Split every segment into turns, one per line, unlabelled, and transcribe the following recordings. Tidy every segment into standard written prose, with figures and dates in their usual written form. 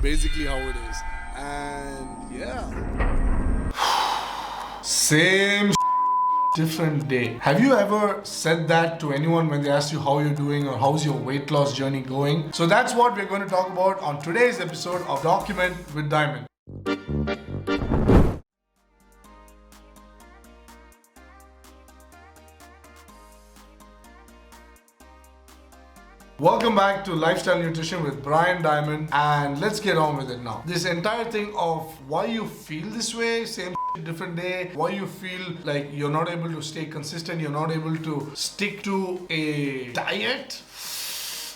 Basically how it is. And yeah. Same different day. Have you ever said that to anyone when they ask you how you're doing or how's your weight loss journey going? So that's what we're going to talk about on today's episode of Document with Diamond. Welcome back to Lifestyle Nutrition with Brian Diamond, and let's get on with it now. This entire thing of why you feel this way, same different day, why you feel like you're not able to stay consistent, you're not able to stick to a diet.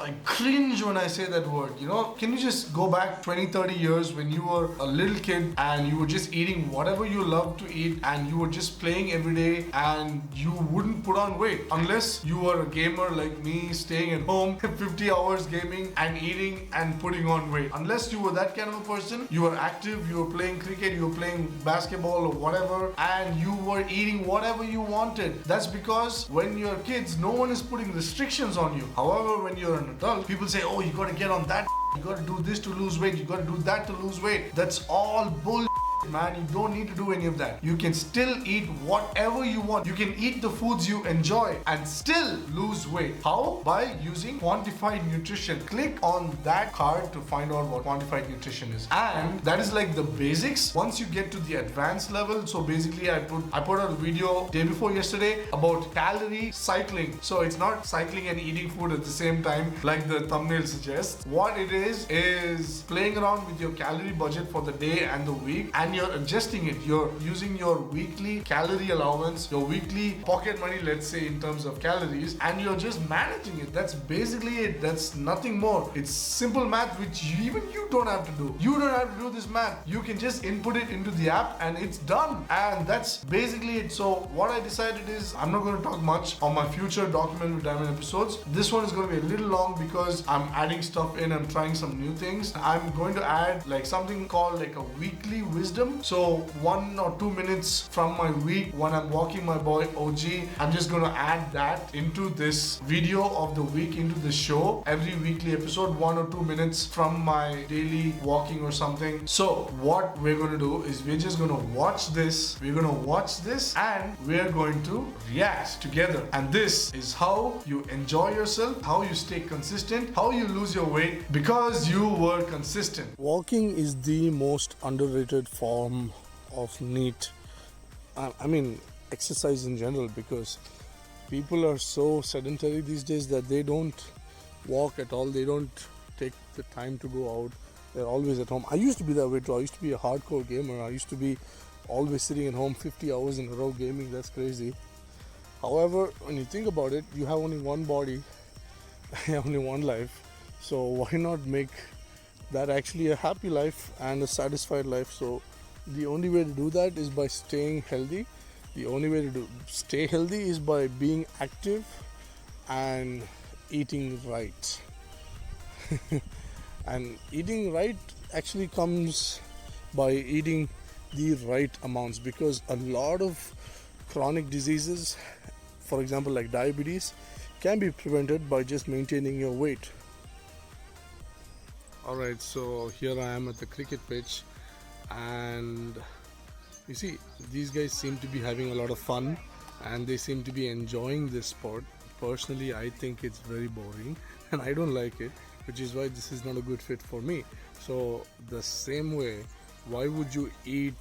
I cringe when I say that word. Can you just go back 20-30 years when you were a little kid and you were just eating whatever you loved to eat and you were just playing every day and you wouldn't put on weight unless you were a gamer like me, staying at home 50 hours gaming and eating and putting on weight. Unless you were that kind of a person, you were active, you were playing cricket, you were playing basketball or whatever, and you were eating whatever you wanted. That's because when you're kids, no one is putting restrictions on you. However, when you're an adult, people say, oh, you gotta get on that, you gotta do this to lose weight, you gotta do that to lose weight. That's all bull, man. You don't need to do any of that. You can still eat whatever you want. You can eat the foods you enjoy and still lose weight. How? By using quantified nutrition. Click on that card to find out what quantified nutrition is. And that is like the basics. Once you get to the advanced level, so basically I put out a video day before yesterday about calorie cycling. So it's not cycling and eating food at the same time like the thumbnail suggests. What it is playing around with your calorie budget for the day and the week, and you're adjusting it. You're using your weekly calorie allowance, your weekly pocket money, let's say, in terms of calories, and you're just managing it. That's basically it. That's nothing more. It's simple math which even you don't have to do. You don't have to do this math. You can just input it into the app and it's done. And that's basically it. So what I decided is I'm not going to talk much on my future Document with Diamond episodes. This one is going to be a little long because I'm adding stuff in. I'm trying some new things. I'm going to add like something called like a weekly wisdom. So 1 or 2 minutes from my week when I'm walking my boy OG, I'm just going to add that into this video of the week, into the show. Every weekly episode, 1 or 2 minutes from my daily walking or something. So what we're going to do is we're just going to watch this. We're going to watch this and we're going to react together. And this is how you enjoy yourself, how you stay consistent, how you lose your weight because you were consistent. Walking is the most underrated form of NEAT. I mean, exercise in general, because people are so sedentary these days that they don't walk at all. They don't take the time to go out. They're always at home. I used to be that way too. I used to be a hardcore gamer. I used to be always sitting at home 50 hours in a row gaming. That's crazy. However, when you think about it, you have only one body, only one life. So why not make that actually a happy life and a satisfied life? So the only way to do that is by staying healthy. The only way to stay healthy is by being active and eating right. And eating right actually comes by eating the right amounts, because a lot of chronic diseases, for example like diabetes, can be prevented by just maintaining your weight. Alright, so here I am at the cricket pitch, and you see these guys seem to be having a lot of fun and they seem to be enjoying this sport. Personally, I think it's very boring and I don't like it, which is why this is not a good fit for me. So the same way, why would you eat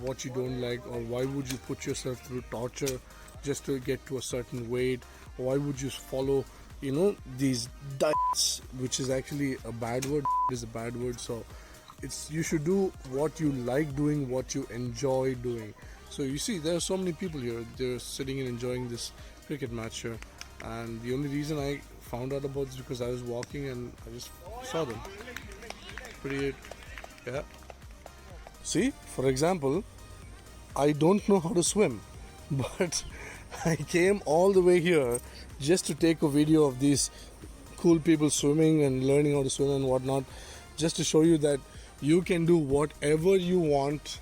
what you don't like, or why would you put yourself through torture just to get to a certain weight? Why would you follow these diets, which is actually a bad word? Is a bad word. So you should do what you like doing, what you enjoy doing. So you see, there are so many people here. They're sitting and enjoying this cricket match here, and the only reason I found out about this because I was walking and I just saw them. Pretty, yeah. See, for example, I don't know how to swim, but I came all the way here just to take a video of these cool people swimming and learning how to swim and whatnot, just to show you that you can do whatever you want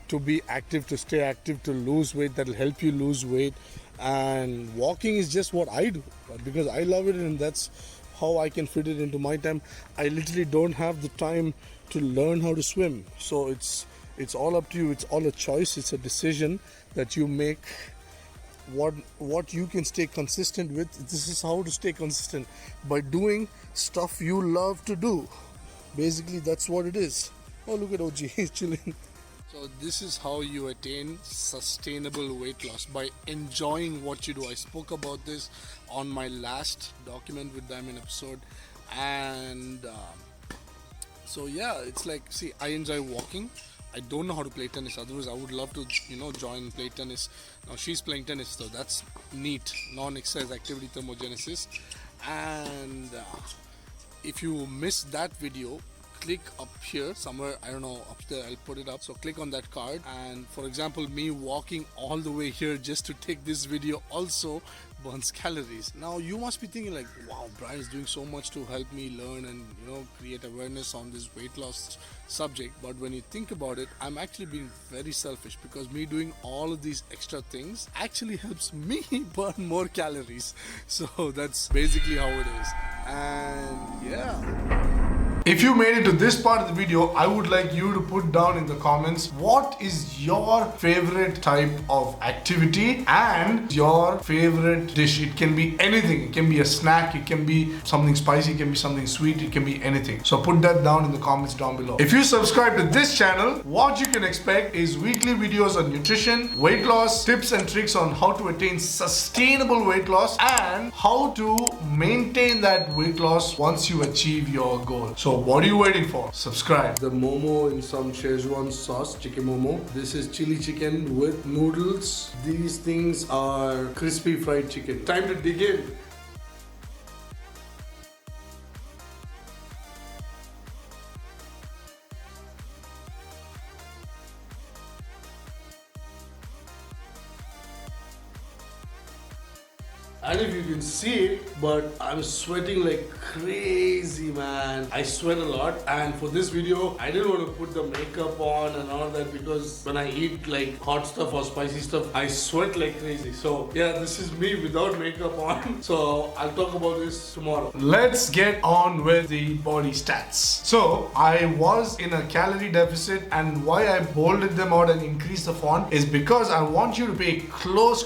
to be active, to stay active, to lose weight. That will help you lose weight. And walking is just what I do because I love it, and that's how I can fit it into my time. I literally don't have the time to learn how to swim. So it's all up to you. It's all a choice. It's a decision that you make. What you can stay consistent with. This is how to stay consistent, by doing stuff you love to do. Basically, that's what it is. Oh, look at OG, he's chilling. So this is how you attain sustainable weight loss, by enjoying what you do. I spoke about this on my last Document with Diamond episode, and so yeah, it's like, see, I enjoy walking. I don't know how to play tennis, otherwise I would love to, join play tennis. Now she's playing tennis, so that's neat. Non-exercise activity thermogenesis. And if you missed that video, click up here somewhere, I don't know, up there, I'll put it up. So click on that card, and for example, me walking all the way here just to take this video also burns calories. Now you must be thinking like, wow, Brian is doing so much to help me learn and create awareness on this weight loss subject. But when you think about it, I'm actually being very selfish, because me doing all of these extra things actually helps me burn more calories. So that's basically how it is. And yeah, if you made it to this part of the video, I would like you to put down in the comments, what is your favorite type of activity and your favorite dish. It can be anything. It can be a snack, it can be something spicy, it can be something sweet, it can be anything. So put that down in the comments down below. If you subscribe to this channel, what you can expect is weekly videos on nutrition, weight loss, tips and tricks on how to attain sustainable weight loss, and how to maintain that weight loss once you achieve your goal. So what are you waiting for? Subscribe. The momo in some Szechuan sauce, chicken momo. This is chili chicken with noodles. These things are crispy fried chicken. Time to dig in. I don't know if you can see it, but I'm sweating like crazy, man. I sweat a lot, and for this video, I didn't want to put the makeup on and all that, because when I eat like hot stuff or spicy stuff, I sweat like crazy. So yeah, this is me without makeup on. So I'll talk about this tomorrow. Let's get on with the body stats. So I was in a calorie deficit, and why I bolded them out and increased the font is because I want you to pay close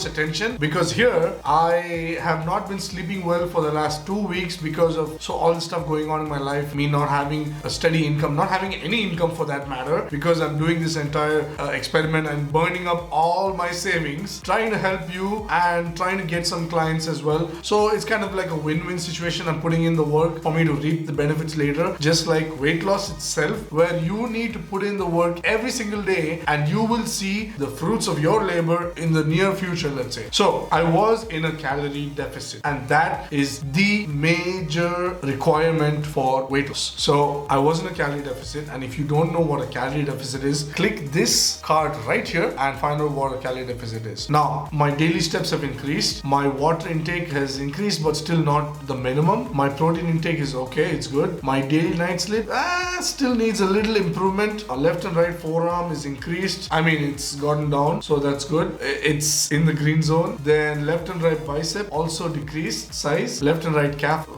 attention, because here I have not been sleeping well for the last 2 weeks because of all the stuff going on in my life, me not having a steady income, not having any income for that matter, because I'm doing this entire experiment and burning up all my savings, trying to help you and trying to get some clients as well. So it's kind of like a win-win situation. I'm putting in the work for me to reap the benefits later, just like weight loss itself, where you need to put in the work every single day and you will see the fruits of your labor in the near future, let's say. So I was in a calorie deficit, and that is the major requirement for weight loss. So I was in a calorie deficit, and if you don't know what a calorie deficit is, click this card right here and find out what a calorie deficit is. Now my daily steps have increased, my water intake has increased, but still not the minimum. My protein intake is okay, it's good. My daily night sleep still needs a little improvement. Left and right forearm is increased, I mean it's gotten down, so that's good, it's in the green zone. Then left and right bicep also decreased size. Left and right calf,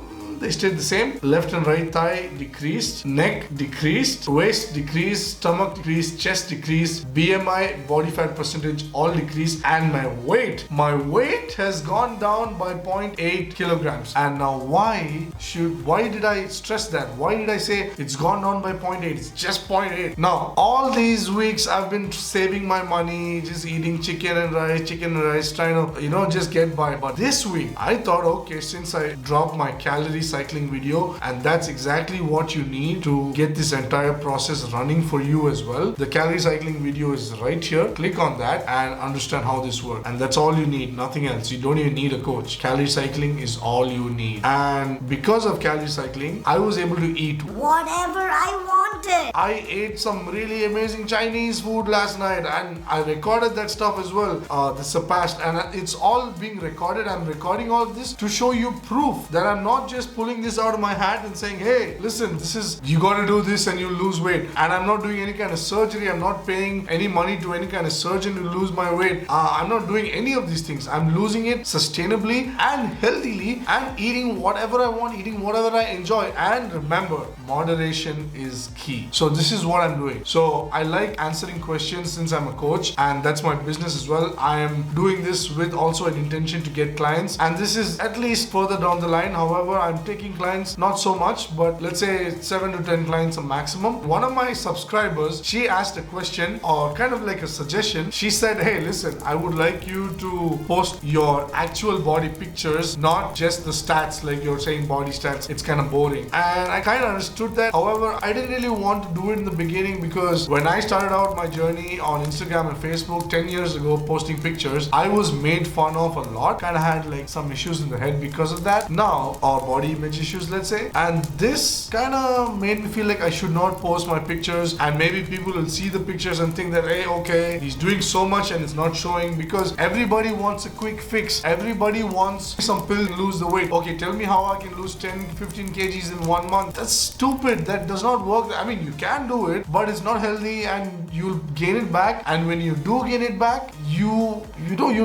they stayed the same. Left and right thigh decreased, neck decreased, waist decreased, stomach decreased, chest decreased, BMI, body fat percentage all decreased, and my weight has gone down by 0.8 kilograms. And now why did I stress that? Why did I say it's gone down by 0.8? It's just 0.8. Now all these weeks I've been saving my money, just eating chicken and rice, trying to just get by. But this week I thought, okay, since I dropped my calories cycling video, and that's exactly what you need to get this entire process running for you as well. The calorie cycling video is right here. Click on that and understand how this works, and that's all you need, nothing else. You don't even need a coach. Calorie cycling is all you need, and because of calorie cycling I was able to eat
whatever I want, it.
I ate some really amazing Chinese food last night and I recorded that stuff as well. The surpassed, and it's all being recorded. I'm recording all of this to show you proof that I'm not just pulling this out of my hat and saying, hey, listen, this is, you got to do this and you lose weight. And I'm not doing any kind of surgery. I'm not paying any money to any kind of surgeon to lose my weight. I'm not doing any of these things. I'm losing it sustainably and healthily and eating whatever I want, eating whatever I enjoy. And remember, moderation is key. So this is what I'm doing. So I like answering questions since I'm a coach and that's my business as well. I am doing this with also an intention to get clients, and this is at least further down the line. However, I'm taking clients not so much, but let's say 7 to 10 clients a maximum. One of my subscribers, she asked a question or kind of like a suggestion. She said, hey, listen, I would like you to post your actual body pictures, not just the stats, like you're saying body stats. It's kind of boring. And I kind of understood that. However, I didn't really want to do it in the beginning because when I started out my journey on Instagram and Facebook 10 years ago posting pictures, I was made fun of a lot. Kind of had like some issues in the head because of that. Now, or body image issues, let's say. And this kind of made me feel like I should not post my pictures, and maybe people will see the pictures and think that, hey, okay, he's doing so much and it's not showing, because everybody wants a quick fix. Everybody wants some pill to lose the weight. Okay, tell me how I can lose 10, 15 kgs in 1 month. That's stupid. That does not work. I mean, you can do it, but it's not healthy and you'll gain it back. And when you do gain it back, you'll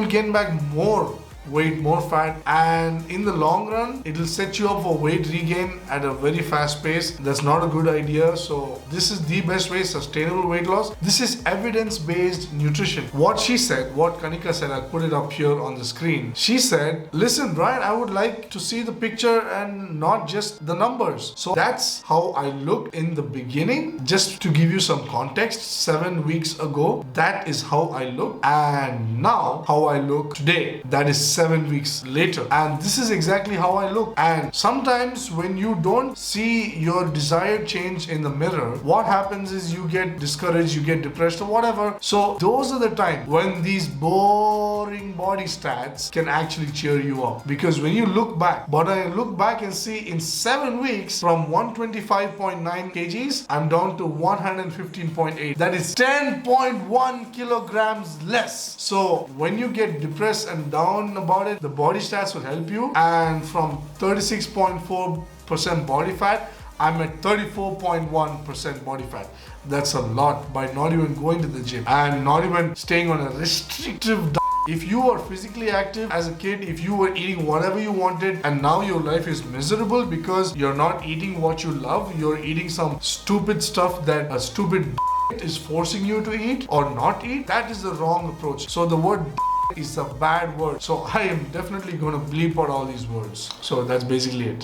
gain back more weight, more fat, and in the long run it'll set you up for weight regain at a very fast pace. That's not a good idea. So this is the best way, sustainable weight loss. This is evidence-based nutrition. What she said, what Kanika said, I'll put it up here on the screen. She said, listen Brian, I would like to see the picture and not just the numbers. So that's how I looked in the beginning. Just to give you some context, 7 weeks ago, that is how I looked, and now how I look today, that is 7 weeks later, and this is exactly how I look. And sometimes when you don't see your desired change in the mirror, what happens is you get discouraged, you get depressed or whatever. So those are the times when these boring body stats can actually cheer you up, because when you look back, but I look back and see in 7 weeks from 125.9 kgs, I'm down to 115.8. That is 10.1 kilograms less. So when you get depressed and down about it, the body stats will help you. And from 36.4% body fat, I'm at 34.1% body fat. That's a lot by not even going to the gym and not even staying on a restrictive diet. If you are physically active as a kid, if you were eating whatever you wanted and now your life is miserable because you're not eating what you love, you're eating some stupid stuff that a stupid is forcing you to eat or not eat, that is the wrong approach. So the word is a bad word. So I am definitely going to bleep out all these words. So that's basically it.